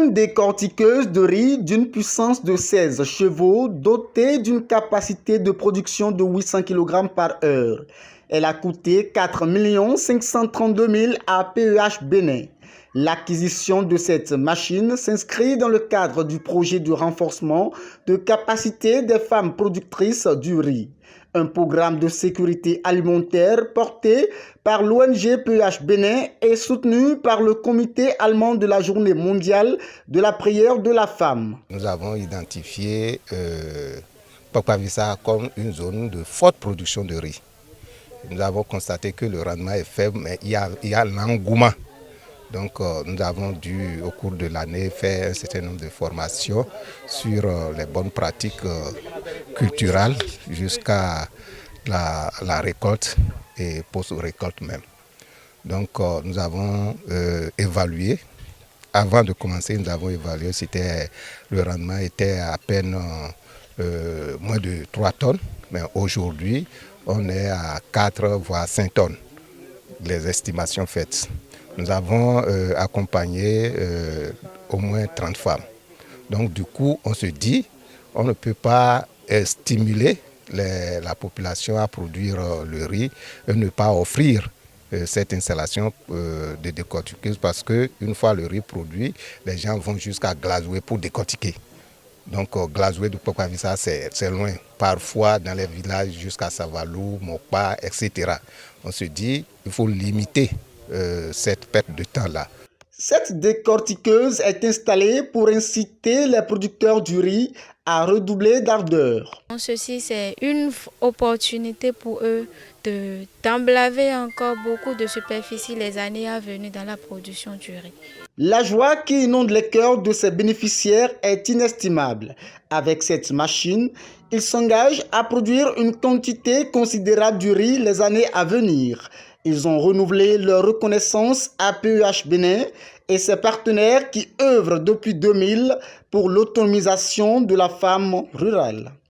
machine décortiqueuse de riz d'une puissance de 16 chevaux dotée d'une capacité de production de 800 kg par heure. Elle a coûté 4 532 000 à PEH Bénin. L'acquisition de cette machine s'inscrit dans le cadre du projet de renforcement de capacité des femmes productrices du riz, un programme de sécurité alimentaire porté par l'ONG PEH Bénin et soutenu par le Comité allemand de la Journée mondiale de la prière de la femme. Nous avons identifié Pokpavissa comme une zone de forte production de riz. Nous avons constaté que le rendement est faible, mais il y a l'engouement. Donc nous avons dû au cours de l'année faire un certain nombre de formations sur les bonnes pratiques culturelles jusqu'à la récolte et post-récolte même. Donc nous avons évalué, avant de commencer nous avons évalué, le rendement était à peine moins de 3 tonnes, mais aujourd'hui on est à 4 voire 5 tonnes, les estimations faites. Nous avons accompagné au moins 30 femmes. Donc du coup, on se dit, on ne peut pas stimuler la population à produire le riz et ne pas offrir cette installation de décortiqueuse parce qu'une fois le riz produit, les gens vont jusqu'à Glazoué pour décortiquer. Donc Glazoué de Pokpavissa, c'est loin. Parfois dans les villages jusqu'à Savalou, Mokpa, etc. On se dit, il faut limiter cette perte de temps-là. Cette décortiqueuse est installée pour inciter les producteurs du riz à redoubler d'ardeur. Ceci, c'est une opportunité pour eux d'emblaver encore beaucoup de superficie les années à venir dans la production du riz. La joie qui inonde les cœurs de ces bénéficiaires est inestimable. Avec cette machine, ils s'engagent à produire une quantité considérable du riz les années à venir. Ils ont renouvelé leur reconnaissance à PEH Bénin et ses partenaires qui œuvrent depuis 2000 pour l'autonomisation de la femme rurale.